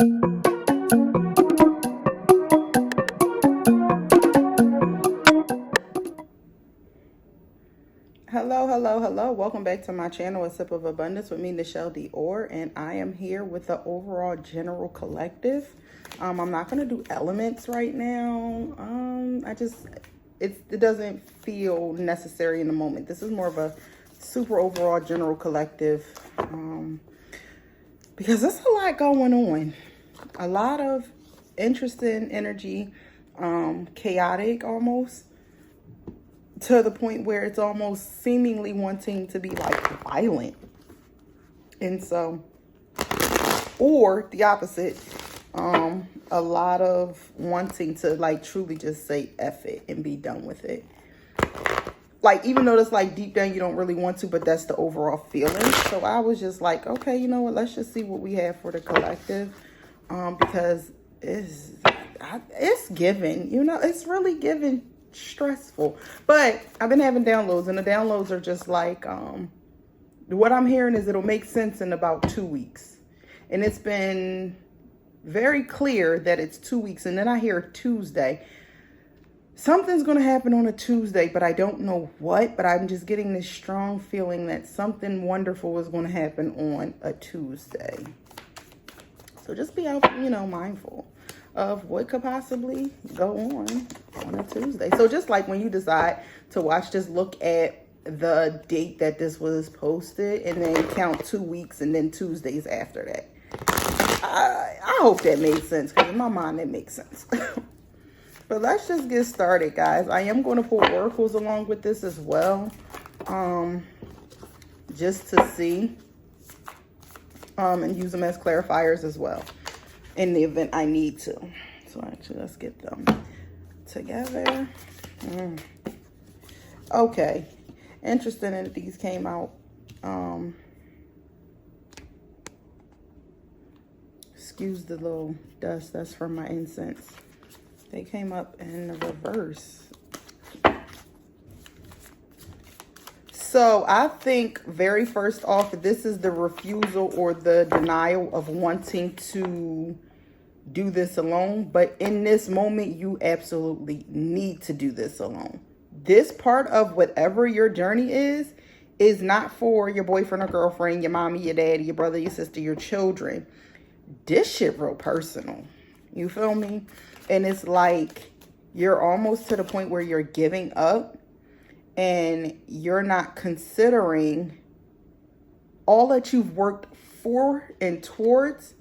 Hello, hello, hello. Welcome back to my channel, A Sip of Abundance with me, Ny'Chel Dior, and I am here with the overall general collective. I'm not going to do elements right now. It doesn't feel necessary in the moment. This is more of a super overall general collective because there's a lot going on. A lot of interesting energy, chaotic almost, to the point where it's almost seemingly wanting to be like violent. And so, or the opposite, a lot of wanting to like truly just say F it and be done with it. Like, even though it's like deep down you don't really want to, but that's the overall feeling. So I was just like, okay, you know what, let's just see what we have for the collective, because it's giving, it's really giving stressful. But I've been having downloads, and the downloads are just like, what I'm hearing is it'll make sense in about 2 weeks. And it's been very clear that it's 2 weeks. And then I hear Tuesday. Something's going to happen on a Tuesday, but I don't know what. But I'm just getting this strong feeling that something wonderful is going to happen on a Tuesday. So just be out, mindful of what could possibly go on a Tuesday. So just like when you decide to watch, just look at the date that this was posted and then count 2 weeks and then Tuesdays after that. I hope that made sense, because in my mind it makes sense. But let's just get started, guys. I am going to pull oracles along with this as well, just to see, and use them as clarifiers as well in the event I need to. So actually, let's get them together. Okay. Interesting that these came out. Excuse the little dust. That's from my incense. They came up in the reverse. So I think very first off, this is the refusal or the denial of wanting to do this alone. But in this moment, you absolutely need to do this alone. This part of whatever your journey is not for your boyfriend or girlfriend, your mommy, your daddy, your brother, your sister, your children. This shit real personal. You feel me? And it's like you're almost to the point where you're giving up and you're not considering all that you've worked for and towards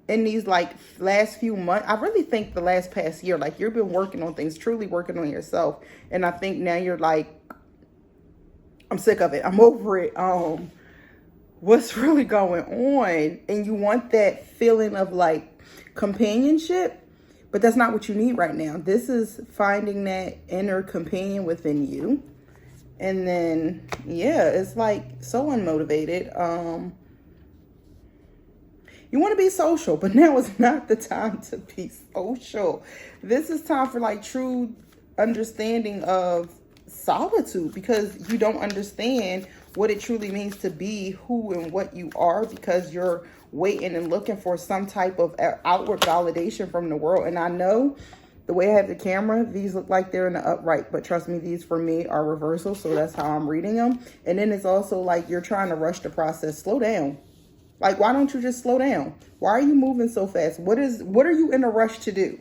in these like last few months. I really think the past year, like you've been working on things, truly working on yourself. And I think now you're like, I'm sick of it. I'm over it. What's really going on? And you want that feeling of like companionship, but that's not what you need right now. This is finding that inner companion within you. And then, yeah, it's like so unmotivated. You want to be social, but now is not the time to be social. This is time for like true understanding of solitude, because you don't understand what it truly means to be who and what you are, because you're waiting and looking for some type of outward validation from the world. And I know the way I have the camera, these look like they're in the upright, but trust me, these for me are reversal. So that's how I'm reading them. And then it's also like you're trying to rush the process. Slow down. Like, why don't you just slow down? Why are you moving so fast? What are you in a rush to do?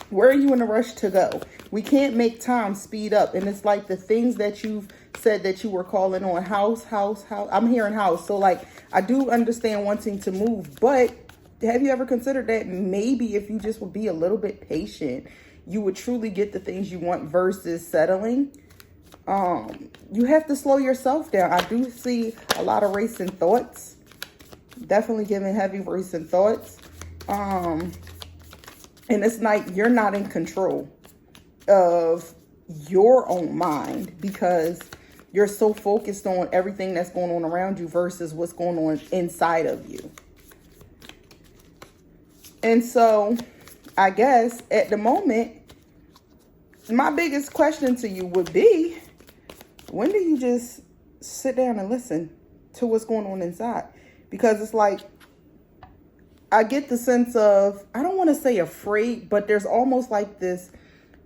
Where are you in a rush to go? We can't make time speed up. And it's like the things that you've said that you were calling on, house. I'm hearing house. So like, I do understand wanting to move, but have you ever considered that maybe if you just would be a little bit patient, you would truly get the things you want versus settling? You have to slow yourself down. I do see a lot of racing thoughts. Definitely giving heavy racing thoughts. And it's like you're not in control of your own mind because you're so focused on everything that's going on around you versus what's going on inside of you. And so I guess at the moment, my biggest question to you would be, when do you just sit down and listen to what's going on inside? Because it's like, I get the sense of, I don't want to say afraid, but there's almost like this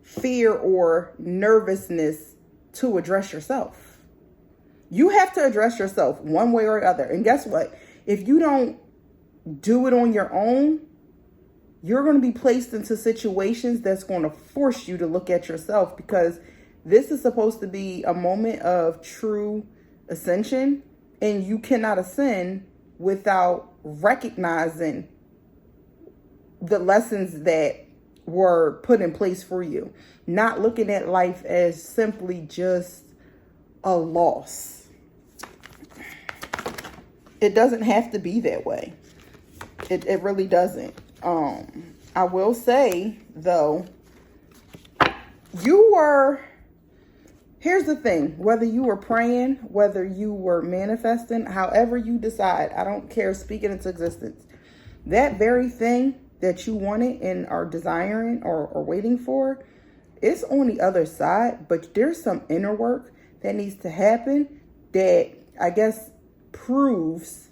fear or nervousness to address yourself. You have to address yourself one way or other. And guess what? If you don't do it on your own, you're going to be placed into situations that's going to force you to look at yourself, because this is supposed to be a moment of true ascension, and you cannot ascend without recognizing the lessons that were put in place for you. Not looking at life as simply just a loss. It doesn't have to be that way. It really doesn't. I will say, though, here's the thing, whether you were praying, whether you were manifesting, however you decide, I don't care, speak it into existence. That very thing that you wanted and are desiring or waiting for, it's on the other side, but there's some inner work that needs to happen that I guess proves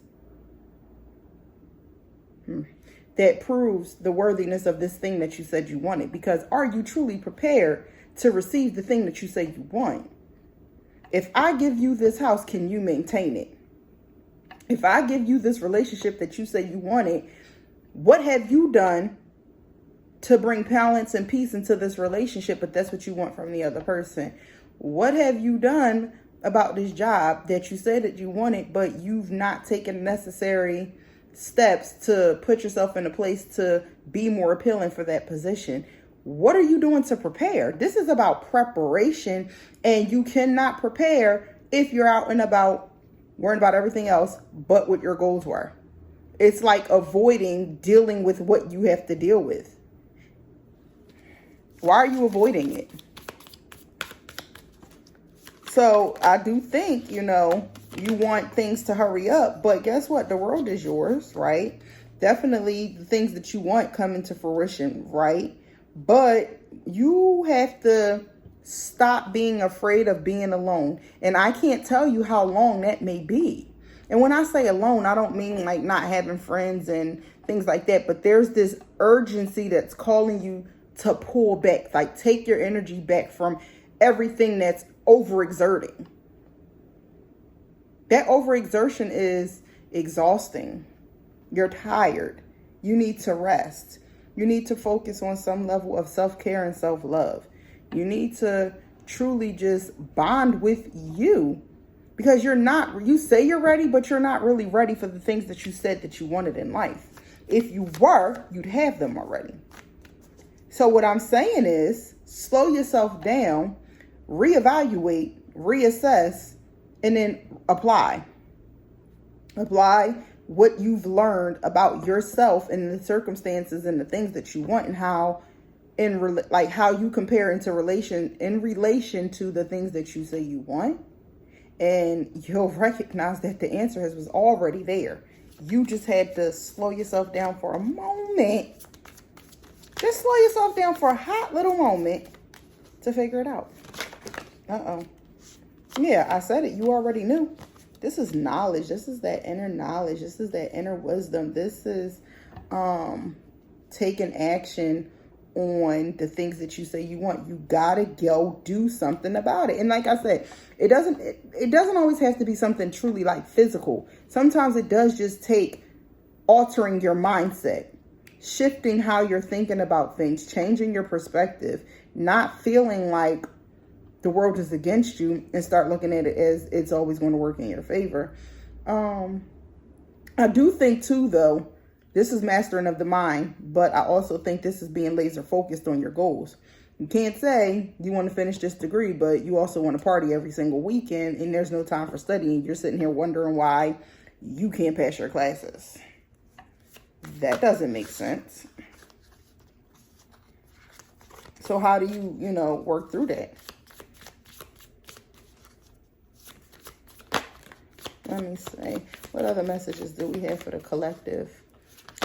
the worthiness of this thing that you said you wanted. Because are you truly prepared to receive the thing that you say you want? If I give you this house, can you maintain it? If I give you this relationship that you say you wanted, what have you done to bring balance and peace into this relationship? But that's what you want from the other person. What have you done about this job that you said that you wanted, but you've not taken necessary steps to put yourself in a place to be more appealing for that position? What are you doing to prepare? This is about preparation, and you cannot prepare if you're out and about worrying about everything else but what your goals were. It's like avoiding dealing with what you have to deal with. Why are you avoiding it? So I do think, you want things to hurry up, but guess what? The world is yours, right? Definitely the things that you want come into fruition, right? But you have to stop being afraid of being alone. And I can't tell you how long that may be. And when I say alone, I don't mean like not having friends and things like that, but there's this urgency that's calling you to pull back, like take your energy back from everything that's overexerting. That overexertion is exhausting. You're tired. You need to rest. You need to focus on some level of self-care and self-love. You need to truly just bond with you, because you say you're ready, but you're not really ready for the things that you said that you wanted in life. If you were, you'd have them already. So what I'm saying is slow yourself down, reevaluate, reassess, and then apply. Apply what you've learned about yourself and the circumstances and the things that you want, and how you compare in relation to the things that you say you want. And you'll recognize that the answer was already there. You just had to slow yourself down for a moment. Just slow yourself down for a hot little moment to figure it out. Yeah, I said it. You already knew. This is knowledge. This is that inner knowledge. This is that inner wisdom. This is taking action on the things that you say you want. You gotta go do something about it. And like I said, it doesn't always have to be something truly like physical. Sometimes it does just take altering your mindset, shifting how you're thinking about things, changing your perspective, not feeling like the world is against you, and start looking at it as it's always going to work in your favor. I do think too, though, this is mastering of the mind, but I also think this is being laser focused on your goals. You can't say you want to finish this degree, but you also want to party every single weekend, and there's no time for studying. You're sitting here wondering why you can't pass your classes. That doesn't make sense. So how do you, work through that? Let me see. What other messages do we have for the collective?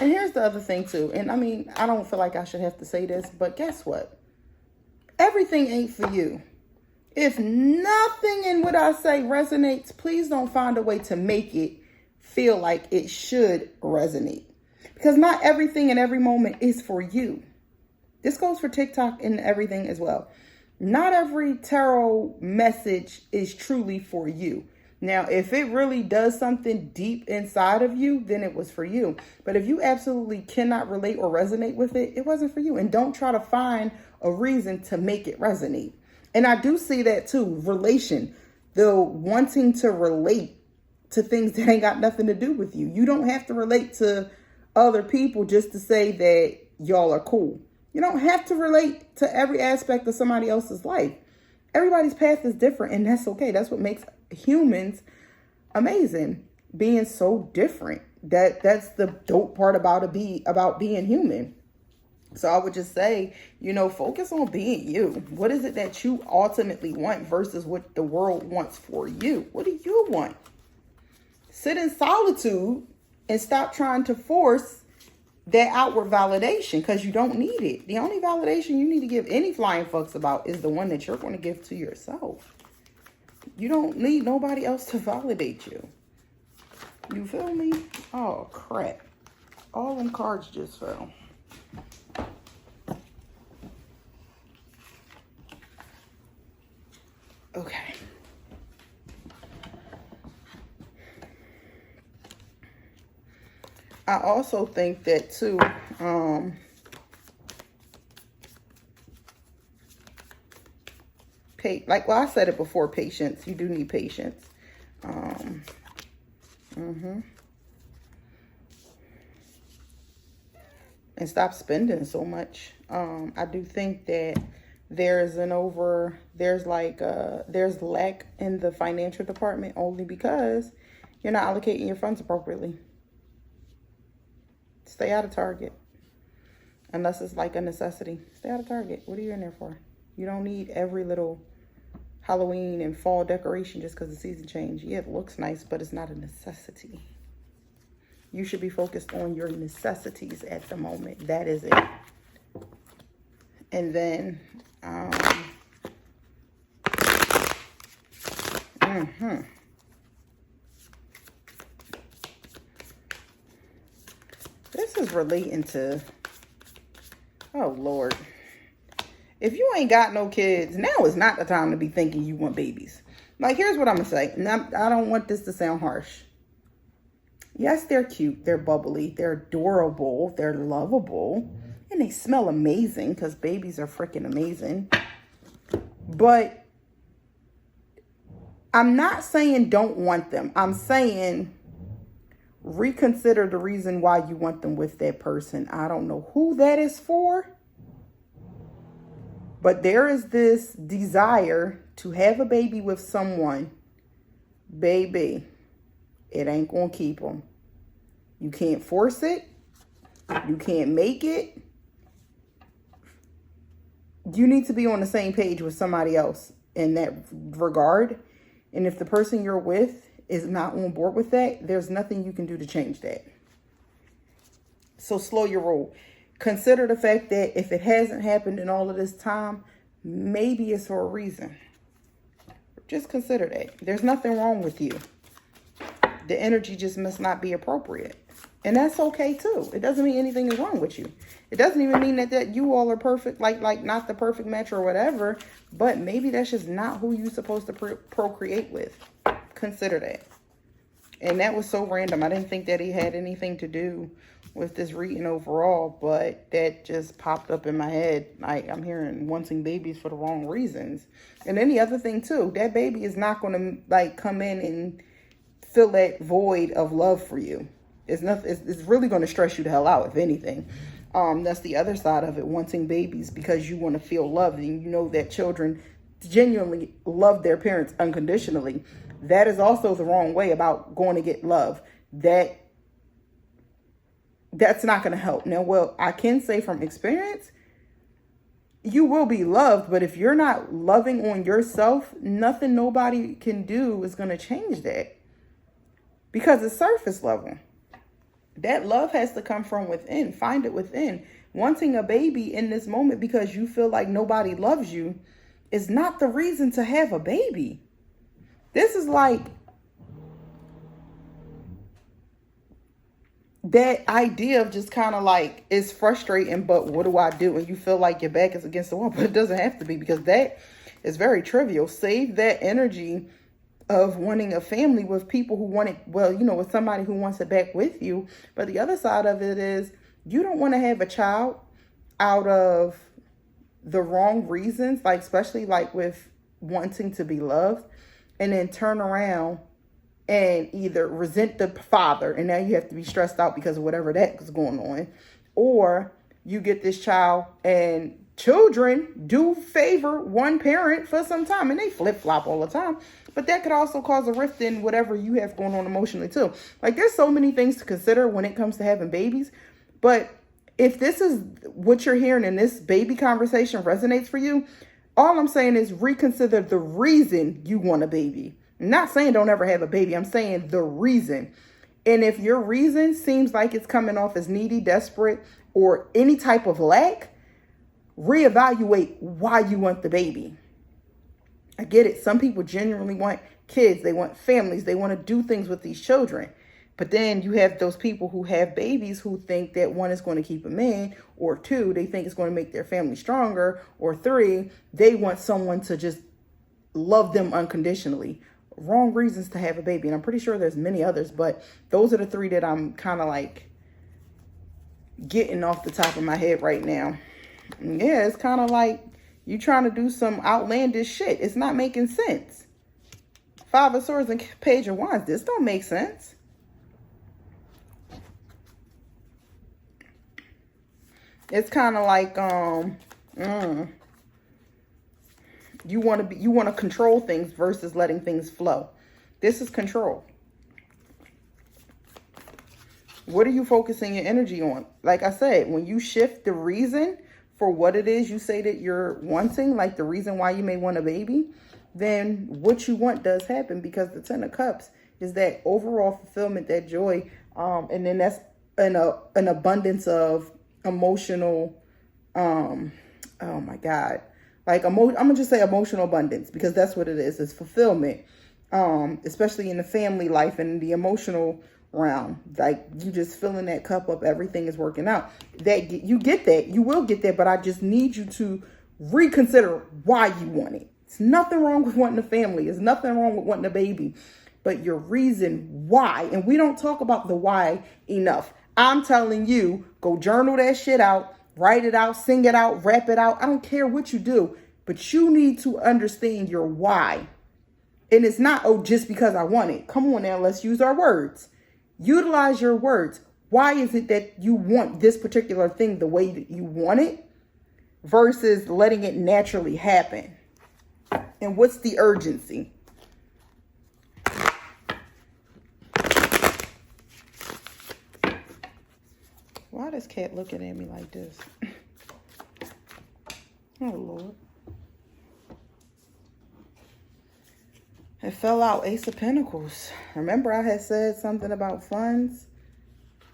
And here's the other thing too. And I mean, I don't feel like I should have to say this, but guess what? Everything ain't for you. If nothing in what I say resonates, please don't find a way to make it feel like it should resonate. Because not everything in every moment is for you. This goes for TikTok and everything as well. Not every tarot message is truly for you. Now, if it really does something deep inside of you, then it was for you. But if you absolutely cannot relate or resonate with it, it wasn't for you. And don't try to find a reason to make it resonate. And I do see that too. The wanting to relate to things that ain't got nothing to do with you. You don't have to relate to other people just to say that y'all are cool. You don't have to relate to every aspect of somebody else's life. Everybody's path is different, and that's okay. That's what makes humans amazing, being so different. That's the dope part about being human. So I would just say, focus on being you. What is it that you ultimately want versus what the world wants for you? What do you want? Sit in solitude and stop trying to force that outward validation, because you don't need it. The only validation you need to give any flying fucks about is the one that you're going to give to yourself. You don't need nobody else to validate you. You feel me? Oh, crap. All them cards just fell. Okay. I also think that too, like I said it before, patience. You do need patience. And stop spending so much. I do think that there's lack in the financial department only because you're not allocating your funds appropriately. Stay out of Target. Unless it's like a necessity. Stay out of Target. What are you in there for? You don't need every little Halloween and fall decoration just because the season changed. Yeah, it looks nice, but it's not a necessity. You should be focused on your necessities at the moment. That is it. And then, this is relating to, oh Lord. If you ain't got no kids, now is not the time to be thinking you want babies. Like, here's what I'm going to say. Now, I don't want this to sound harsh. Yes, they're cute. They're bubbly. They're adorable. They're lovable. And they smell amazing because babies are freaking amazing. But I'm not saying don't want them. I'm saying reconsider the reason why you want them with that person. I don't know who that is for. But there is this desire to have a baby with someone. Baby, it ain't going to keep them. You can't force it. You can't make it. You need to be on the same page with somebody else in that regard. And if the person you're with is not on board with that, there's nothing you can do to change that. So slow your roll. Consider the fact that if it hasn't happened in all of this time, maybe it's for a reason. Just consider that. There's nothing wrong with you. The energy just must not be appropriate. And that's okay too. It doesn't mean anything is wrong with you. It doesn't even mean that you all are perfect, like not the perfect match or whatever. But maybe that's just not who you're supposed to procreate with. Consider that. And that was so random. I didn't think that he had anything to do with this reading overall, but that just popped up in my head. Like, I'm hearing wanting babies for the wrong reasons. And then the other thing too, that baby is not going to like come in and fill that void of love for you. It's really going to stress you the hell out, if anything. That's the other side of it, wanting babies because you want to feel loved, and you know that children genuinely love their parents unconditionally. That is also the wrong way about going to get love. That's not going to help. Now, well, I can say from experience, you will be loved, but if you're not loving on yourself, nothing nobody can do is going to change that, because it's surface level. That love has to come from within. Find it within. Wanting a baby in this moment because you feel like nobody loves you is not the reason to have a baby. This is like that idea of just kind of like, it's frustrating, but what do I do? And you feel like your back is against the wall, but it doesn't have to be, because that is very trivial. Save that energy of wanting a family with people who want it, well, you know, with somebody who wants it back with you. But the other side of it is, you don't want to have a child out of the wrong reasons, like especially like with wanting to be loved, and then turn around and either resent the father, and now you have to be stressed out because of whatever that is going on, or you get this child, and children do favor one parent for some time, and they flip-flop all the time, but that could also cause a rift in whatever you have going on emotionally too. Like, there's so many things to consider when it comes to having babies. But if this is what you're hearing and this baby conversation resonates for you, all I'm saying is reconsider the reason you want a baby. I'm not saying don't ever have a baby. I'm saying the reason. And if your reason seems like it's coming off as needy, desperate, or any type of lack, reevaluate why you want the baby. I get it. Some people genuinely want kids. They want families. They want to do things with these children. But then you have those people who have babies who think that one is going to keep them in, or two, they think it's going to make their family stronger, or three, they want someone to just love them unconditionally. Wrong reasons to have a baby. And I'm pretty sure there's many others, but those are the three that I'm kind of like getting off the top of my head right now. And yeah, it's kind of like you trying to do some outlandish shit. It's not making sense. Five of Swords and Page of Wands. This don't make sense. It's kind of like you want to control things versus letting things flow. This is control. What are you focusing your energy on? Like I said, when you shift the reason for what it is you say that you're wanting, like the reason why you may want a baby, then what you want does happen, because the Ten of Cups is that overall fulfillment, that joy, and then that's an abundance of emotional, oh my God, like I'm gonna just say emotional abundance, because that's what it is. It's fulfillment, especially in the family life and the emotional realm. Like, you just filling that cup up, everything is working out. That you get that, you will get that, but I just need you to reconsider why you want it. It's nothing wrong with wanting a family. It's nothing wrong with wanting a baby, but your reason why. And we don't talk about the why enough. I'm telling you, go journal that shit out, write it out, sing it out, rap it out. I don't care what you do, but you need to understand your why. And it's not, oh, just because I want it. Come on now, let's use our words. Utilize your words. Why is it that you want this particular thing the way that you want it versus letting it naturally happen? And what's the urgency? Why this cat looking at me like this? Oh, Lord. It fell out, Ace of Pentacles. Remember I had said something about funds?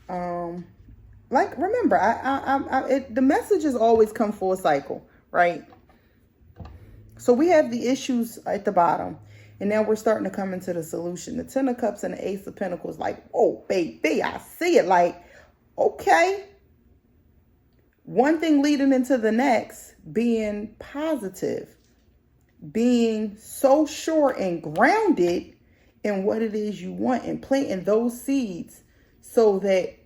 Like, remember, the messages always come full cycle, right? So we have the issues at the bottom, and now we're starting to come into the solution. The Ten of Cups and the Ace of Pentacles, like, oh, baby, I see it. Like, okay. One thing leading into the next, being positive, being so sure and grounded in what it is you want, and planting those seeds so that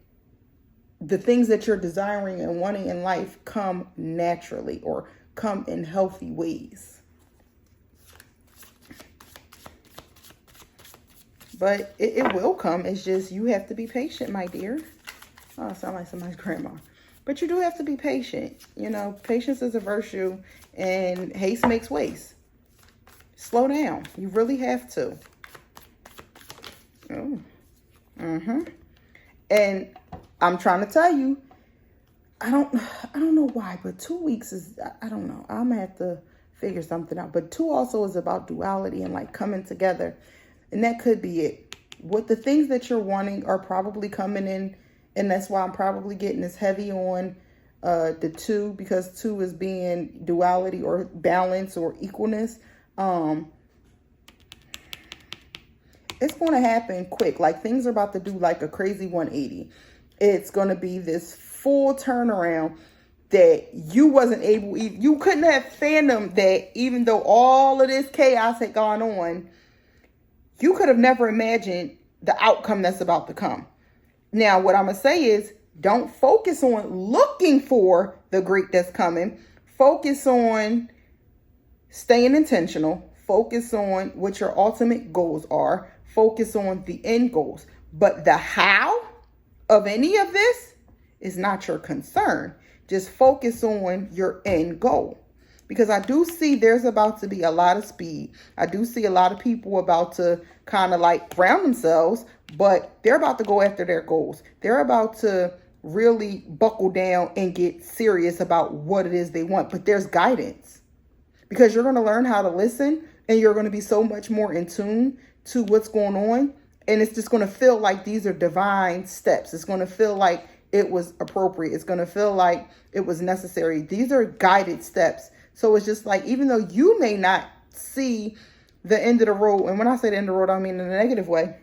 the things that you're desiring and wanting in life come naturally, or come in healthy ways. But it will come. It's just you have to be patient, my dear. Oh, I sound like somebody's grandma. But you do have to be patient. You know, patience is a virtue, and haste makes waste. Slow down. You really have to. Oh. And I'm trying to tell you, I don't know why, but 2 weeks is, I don't know. I'm gonna have to figure something out. But 2 also is about duality and like coming together. And that could be it. What the things that you're wanting are probably coming in. And that's why I'm probably getting this heavy on the 2, because 2 is being duality or balance or equalness. It's going to happen quick. Like, things are about to do like a crazy 180. It's going to be this full turnaround that you wasn't able, you couldn't have fathomed that even though all of this chaos had gone on, you could have never imagined the outcome that's about to come. Now, what I'm going to say is don't focus on looking for the great that's coming. Focus on staying intentional. Focus on what your ultimate goals are. Focus on the end goals. But the how of any of this is not your concern. Just focus on your end goal. Because I do see there's about to be a lot of speed. I do see a lot of people about to kind of like ground themselves, but they're about to go after their goals. They're about to really buckle down and get serious about what it is they want. But there's guidance, because you're going to learn how to listen, and you're going to be so much more in tune to what's going on. And it's just going to feel like these are divine steps. It's going to feel like it was appropriate. It's going to feel like it was necessary. These are guided steps. So it's just like, even though you may not see the end of the road, and when I say the end of the road, I mean in a negative way,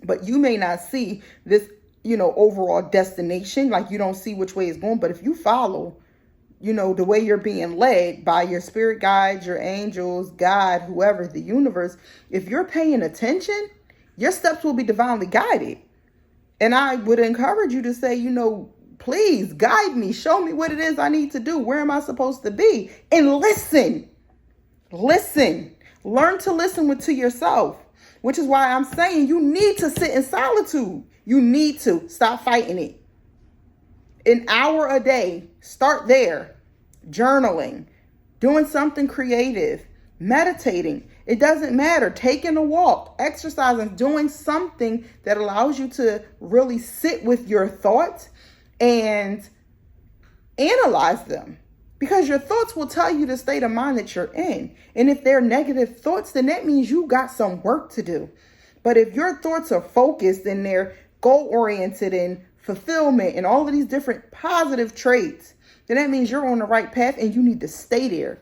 but you may not see this, overall destination, like you don't see which way it's going. But if you follow, the way you're being led by your spirit guides, your angels, God, whoever, the universe, if you're paying attention, your steps will be divinely guided. And I would encourage you to say, please guide me. Show me what it is I need to do. Where am I supposed to be? And listen. Listen. Learn to listen to yourself, which is why I'm saying you need to sit in solitude. You need to stop fighting it. An hour a day. Start there. Journaling. Doing something creative. Meditating. It doesn't matter. Taking a walk, exercising, doing something that allows you to really sit with your thoughts and analyze them. Because your thoughts will tell you the state of mind that you're in. And if they're negative thoughts, then that means you got some work to do. But if your thoughts are focused and they're goal-oriented and fulfillment and all of these different positive traits, then that means you're on the right path and you need to stay there.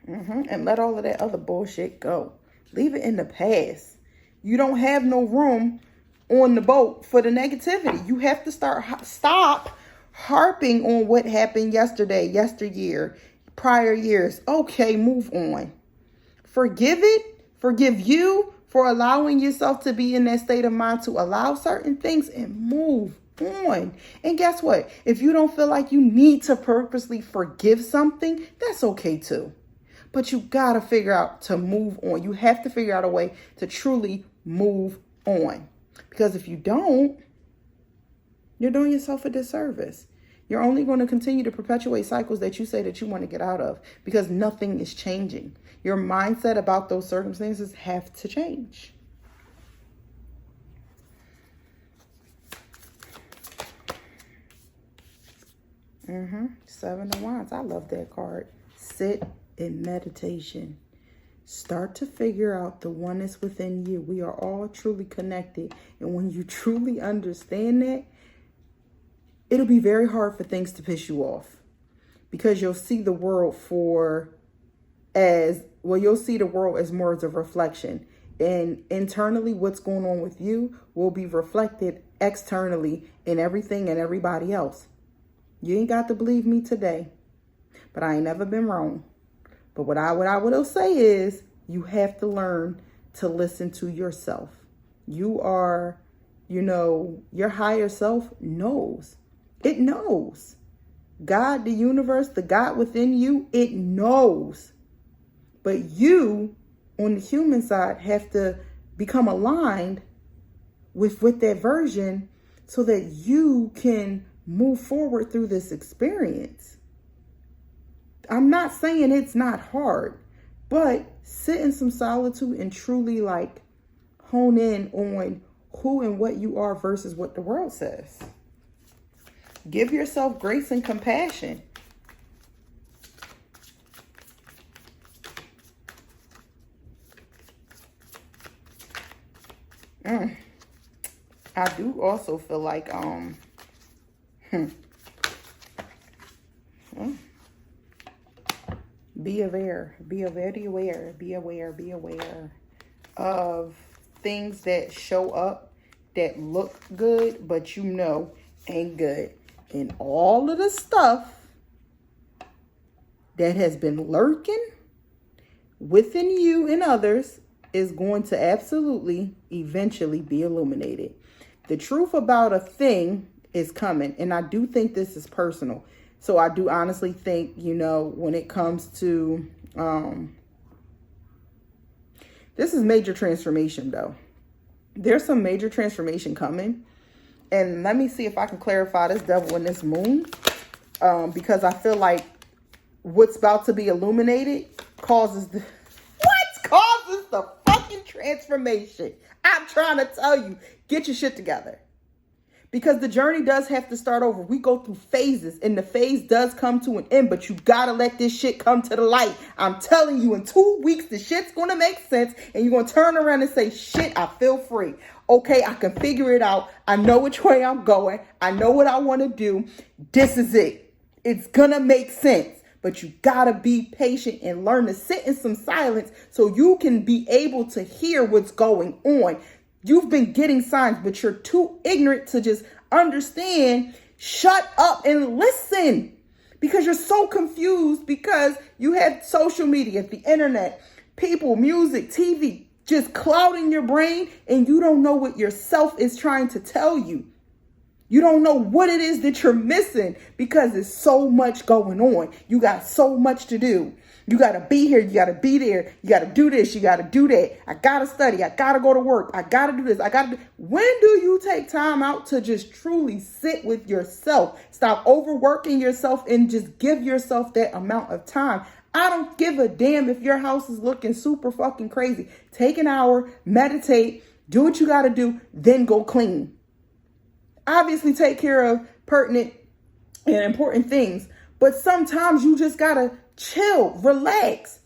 And let all of that other bullshit go. Leave it in the past. You don't have no room on the boat for the negativity. You have to stop harping on what happened yesterday, yesteryear, prior years. Okay, move on. Forgive it. Forgive you for allowing yourself to be in that state of mind to allow certain things and move on. And guess what? If you don't feel like you need to purposely forgive something, that's okay too. But you got to figure out to move on. You have to figure out a way to truly move on. Because if you don't, you're doing yourself a disservice. You're only going to continue to perpetuate cycles that you say that you want to get out of, because nothing is changing. Your mindset about those circumstances have to change. Seven of Wands. I love that card. Sit in meditation. Start to figure out the oneness within you. We are all truly connected. And when you truly understand that, it'll be very hard for things to piss you off, because you'll see the world you'll see the world as more as a reflection. And internally, what's going on with you will be reflected externally in everything and everybody else. You ain't got to believe me today, but I ain't never been wrong. But what I will say is, you have to learn to listen to yourself. You are, your higher self knows. It knows. God, the universe, the God within you, it knows. But you, on the human side, have to become aligned with that version so that you can move forward through this experience. I'm not saying it's not hard, but sit in some solitude and truly hone in on who and what you are versus what the world says. Give yourself grace and compassion. I do also feel like be aware of things that show up that look good, but you know ain't good. And all of the stuff that has been lurking within you and others is going to absolutely eventually be illuminated. The truth about a thing is coming. And I do think this is personal. So I do honestly think, you know, when it comes to, this is major transformation though. There's some major transformation coming. And let me see if I can clarify this devil and this moon. Because I feel like what's about to be illuminated causes the fucking transformation. I'm trying to tell you, get your shit together. Because the journey does have to start over. We go through phases and the phase does come to an end, but you gotta let this shit come to the light. I'm telling you, in 2 weeks, the shit's gonna make sense and you're gonna turn around and say, shit, I feel free. Okay, I can figure it out. I know which way I'm going. I know what I want to do. This is it. It's gonna make sense. But you gotta be patient and learn to sit in some silence so you can be able to hear what's going on. You've been getting signs, but you're too ignorant to just understand. Shut up and listen, because you're so confused because you have social media, the internet, people, music, TV, just clouding your brain, and you don't know what yourself is trying to tell you. You don't know what it is that you're missing because there's so much going on. You got so much to do. You got to be here. You got to be there. You got to do this. You got to do that. I got to study. I got to go to work. I got to do this. When do you take time out to just truly sit with yourself? Stop overworking yourself and just give yourself that amount of time. I don't give a damn if your house is looking super fucking crazy. Take an hour, meditate, do what you got to do, then go clean. Obviously take care of pertinent and important things, but sometimes you just gotta chill, relax.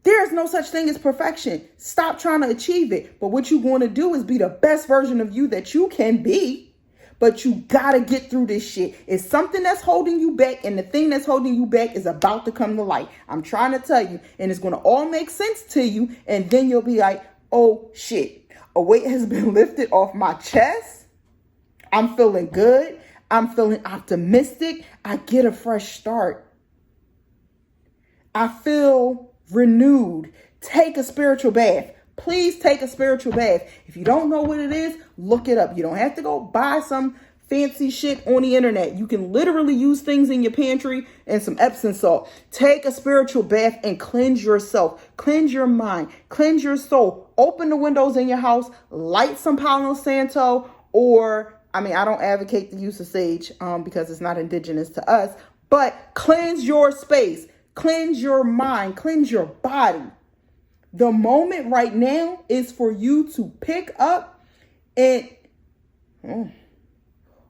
There's no such thing as perfection. Stop trying to achieve it. But what you want to do is be the best version of you that you can be. But you gotta get through this shit. It's something that's holding you back, and the thing that's holding you back is about to come to light. I'm trying to tell you, and it's gonna all make sense to you, and then you'll be like, oh shit, a weight has been lifted off my chest. I'm feeling good. I'm feeling optimistic. I get a fresh start. I feel renewed. Take a spiritual bath. Please take a spiritual bath. If you don't know what it is, look it up. You don't have to go buy some fancy shit on the internet. You can literally use things in your pantry and some Epsom salt. Take a spiritual bath and cleanse yourself. Cleanse your mind. Cleanse your soul. Open the windows in your house. Light some Palo Santo, or I don't advocate the use of sage because it's not indigenous to us, but cleanse your space, cleanse your mind, cleanse your body. The moment right now is for you to pick up and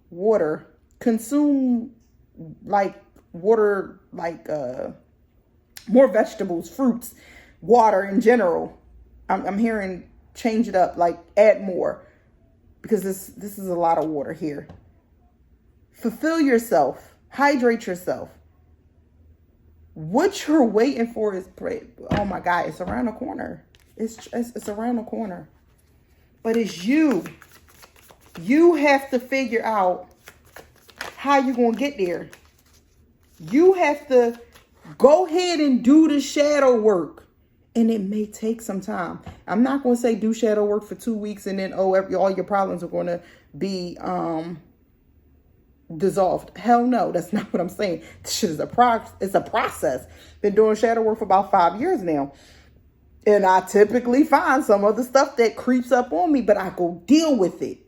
water, consume water, more vegetables, fruits, water in general. I'm hearing change it up, add more. Because this is a lot of water here. Fulfill yourself. Hydrate yourself. What you're waiting for is, oh my God, it's around the corner. It's around the corner. But it's you. You have to figure out how you're going to get there. You have to go ahead and do the shadow work. And it may take some time. I'm not going to say do shadow work for 2 weeks and then, all your problems are going to be dissolved. Hell no, that's not what I'm saying. This shit is it's a process. Been doing shadow work for about 5 years now. And I typically find some of the stuff that creeps up on me, but I go deal with it.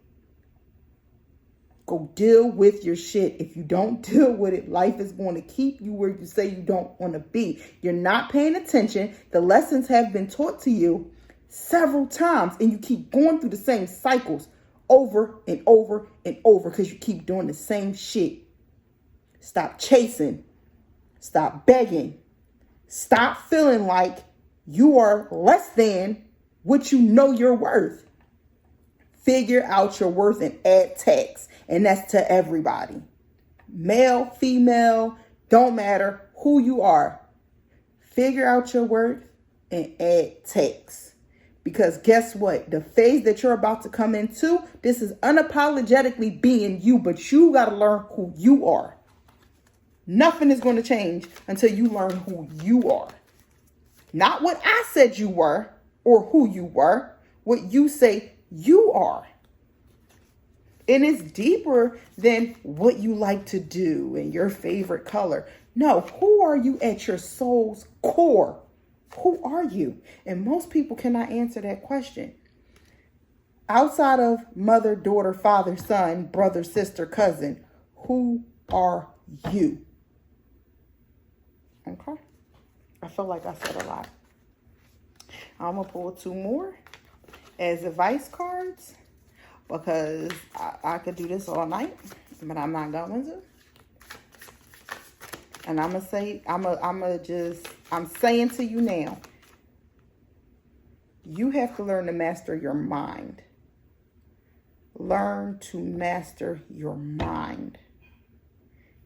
Go deal with your shit. If you don't deal with it, life is going to keep you where you say you don't want to be. You're not paying attention. The lessons have been taught to you several times, and you keep going through the same cycles over and over and over because you keep doing the same shit. Stop chasing. Stop begging. Stop feeling like you are less than what you know you're worth. Figure out your worth and add tax. And that's to everybody. Male, female, don't matter who you are. Figure out your worth and add tax. Because guess what? The phase that you're about to come into, this is unapologetically being you, but you got to learn who you are. Nothing is going to change until you learn who you are. Not what I said you were or who you were, what you say you are. And it's deeper than what you like to do and your favorite color. No, who are you at your soul's core? Who are you? And most people cannot answer that question. Outside of mother, daughter, father, son, brother, sister, cousin, who are you? Okay. I feel like I said a lot. I'm going to pull 2 more as advice cards because I could do this all night, but I'm not going to. And I'm going to say, I'm saying to you now, you have to learn to master your mind. Learn to master your mind.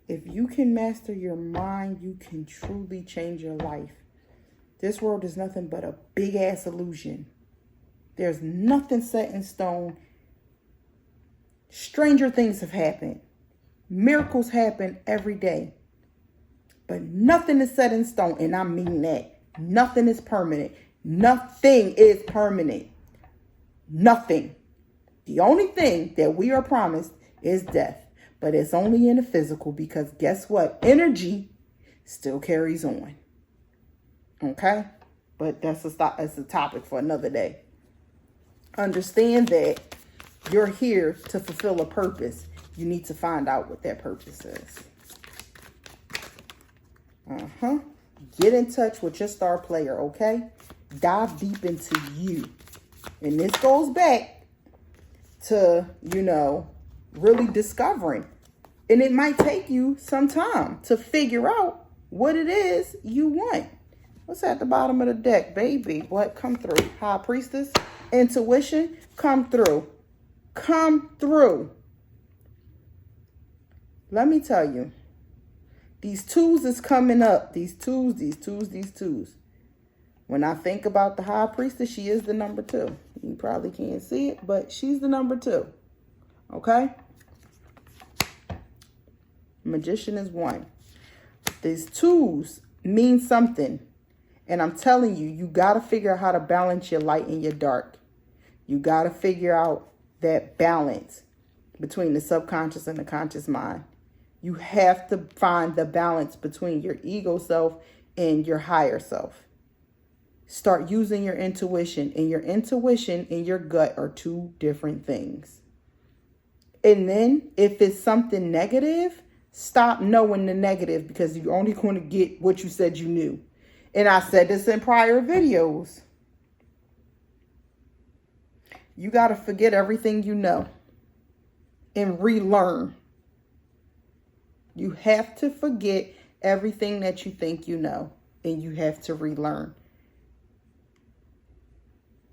If you can master your mind, you can truly change your life. This world is nothing but a big ass illusion. There's nothing set in stone. Stranger things have happened. Miracles happen every day. But nothing is set in stone, and I mean that. Nothing is permanent. Nothing is permanent. Nothing. The only thing that we are promised is death. But it's only in the physical because guess what? Energy still carries on. Okay? But that's a topic for another day. Understand that you're here to fulfill a purpose. You need to find out what that purpose is. Get in touch with your star player, okay? Dive deep into you. And this goes back to, really discovering. And it might take you some time to figure out what it is you want. What's at the bottom of the deck, baby? What? Come through. High Priestess. Intuition. Come through. Come through. Let me tell you. These 2s is coming up. These 2s. When I think about the High Priestess, she is the number 2. You probably can't see it, but she's the number 2. Okay? Magician is 1. These 2s mean something. And I'm telling you, you got to figure out how to balance your light and your dark. You got to figure out that balance between the subconscious and the conscious mind. You have to find the balance between your ego self and your higher self. Start using your intuition. And your intuition and your gut are 2 different things. And then if it's something negative, stop knowing the negative because you're only going to get what you said you knew. And I said this in prior videos. You got to forget everything you know and relearn. You have to forget everything that you think you know and you have to relearn.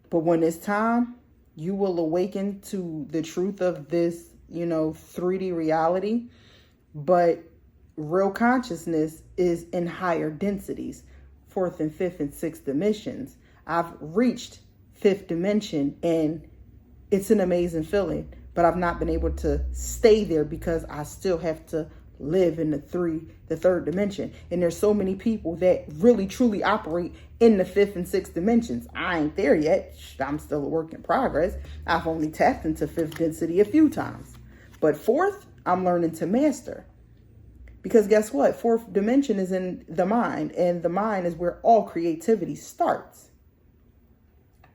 But when it's time, you will awaken to the truth of this, 3D reality. But real consciousness is in higher densities, 4th and 5th and 6th dimensions. I've reached 5th dimension and it's an amazing feeling, but I've not been able to stay there because I still have to live in the 3rd dimension. And there's so many people that really truly operate in the 5th and 6th dimensions. I ain't there yet. I'm still a work in progress. I've only tapped into 5th density a few times, but 4th, I'm learning to master. Because guess what? 4th dimension is in the mind, and the mind is where all creativity starts.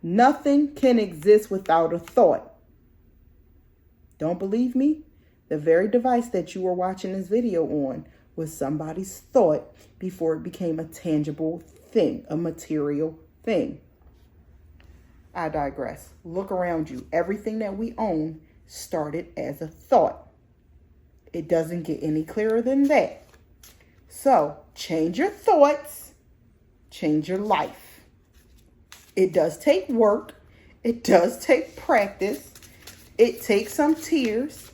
Nothing can exist without a thought. Don't believe me? The very device that you are watching this video on was somebody's thought before it became a tangible thing, a material thing. I digress. Look around you. Everything that we own started as a thought. It doesn't get any clearer than that. So change your thoughts, change your life. It does take work. It does take practice. It takes some tears.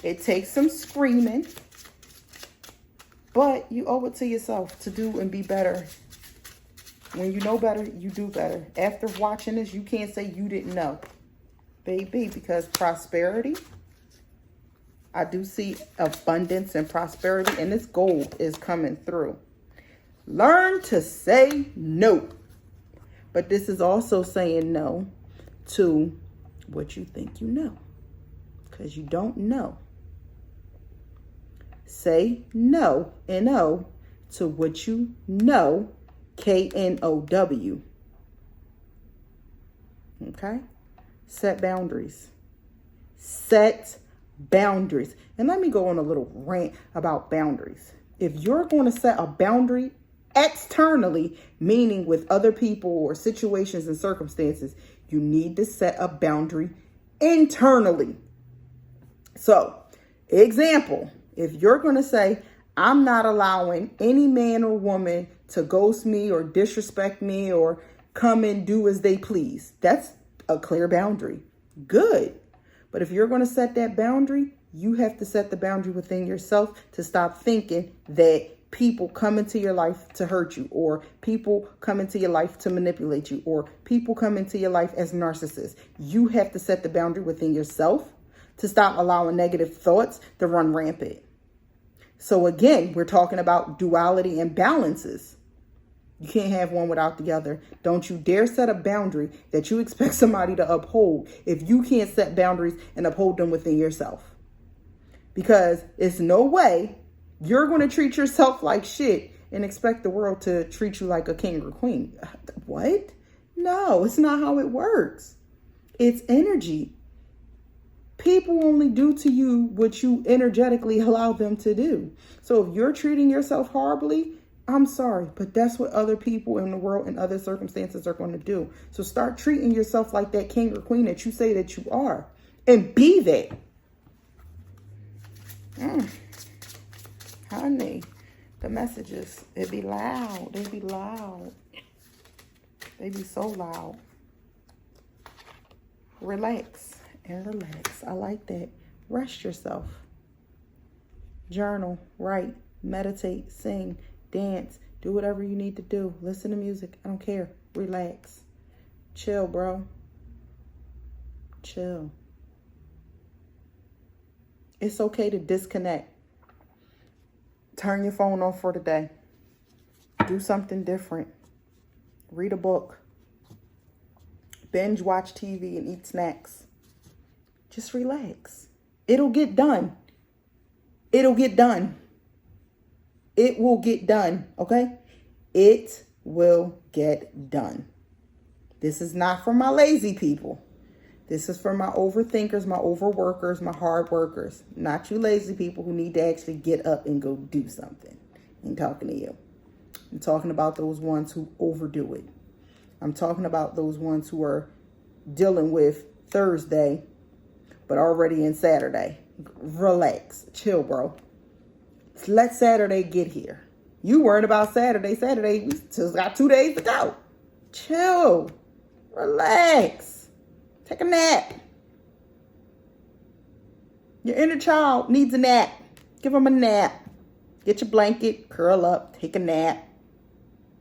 It takes some screaming. But you owe it to yourself to do and be better. When you know better, you do better. After watching this, you can't say you didn't know, baby, because prosperity, I do see abundance and prosperity, and this gold is coming through. Learn to say no. But this is also saying no to what you think you know, because you don't know. Say no, N-O, to what you know, K-N-O-W. Okay? Set boundaries. Set boundaries. And let me go on a little rant about boundaries. If you're going to set a boundary externally, meaning with other people or situations and circumstances, you need to set a boundary internally. So, example, if you're going to say, I'm not allowing any man or woman to ghost me or disrespect me or come and do as they please, that's a clear boundary. Good. But if you're going to set that boundary, you have to set the boundary within yourself to stop thinking that people come into your life to hurt you, or people come into your life to manipulate you, or people come into your life as narcissists. You have to set the boundary within yourself to stop allowing negative thoughts to run rampant. So again, we're talking about duality and balances. You can't have one without the other. Don't you dare set a boundary that you expect somebody to uphold if you can't set boundaries and uphold them within yourself. Because it's no way you're going to treat yourself like shit and expect the world to treat you like a king or queen. What? No, it's not how it works. It's energy. People only do to you what you energetically allow them to do. So if you're treating yourself horribly, I'm sorry, but that's what other people in the world and other circumstances are going to do. So start treating yourself like that king or queen that you say that you are, and be that. Honey, the messages, it be loud. They be loud. They be so loud. Relax and relax. I like that. Rest yourself. Journal, write, meditate, sing, dance, do whatever you need to do. Listen to music. I don't care. Relax. Chill, bro. Chill. It's okay to disconnect. Turn your phone off for the day. Do something different. Read a book. Binge watch TV and eat snacks. Just relax. It'll get done. It'll get done. It will get done, okay? It will get done. This is not for my lazy people. This is for my overthinkers, my overworkers, my hard workers. Not you lazy people who need to actually get up and go do something. I ain't talking to you. I'm talking about those ones who overdo it. I'm talking about those ones who are dealing with Thursday, but already in Saturday. Relax. Chill, bro. Let Saturday get here. You worried about Saturday. Saturday, we still got 2 days to go. Chill. Relax. Take a nap. Your inner child needs a nap. Give them a nap. Get your blanket, curl up, take a nap.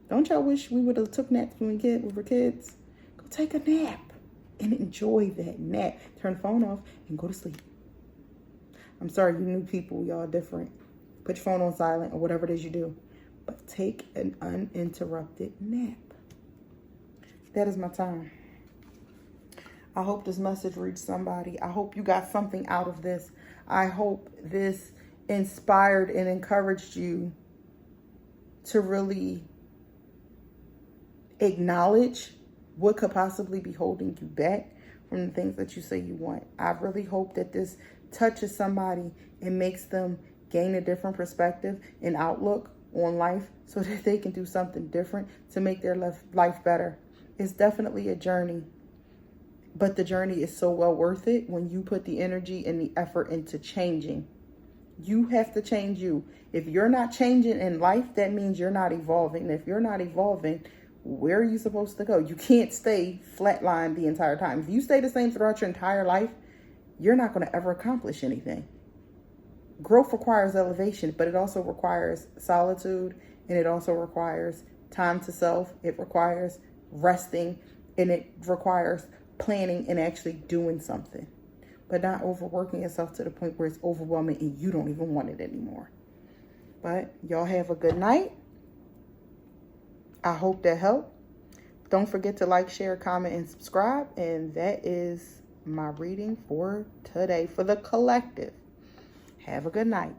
Don't y'all wish we would have took naps when we were kids? Go take a nap and enjoy that nap. Turn the phone off and go to sleep. I'm sorry, you new people, y'all different. Put your phone on silent or whatever it is you do. But take an uninterrupted nap. That is my time. I hope this message reached somebody. I hope you got something out of this. I hope this inspired and encouraged you to really acknowledge what could possibly be holding you back from the things that you say you want. I really hope that this touches somebody and makes them gain a different perspective and outlook on life so that they can do something different to make their life better. It's definitely a journey. But the journey is so well worth it when you put the energy and the effort into changing. You have to change you. If you're not changing in life, that means you're not evolving. And if you're not evolving, where are you supposed to go? You can't stay flatlined the entire time. If you stay the same throughout your entire life, you're not going to ever accomplish anything. Growth requires elevation, but it also requires solitude, and it also requires time to self. It requires resting, and it requires planning and actually doing something, but not overworking yourself to the point where it's overwhelming and you don't even want it anymore. But y'all have a good night. I hope that helped. Don't forget to like, share, comment, and subscribe. And that is my reading for today for the collective. Have a good night.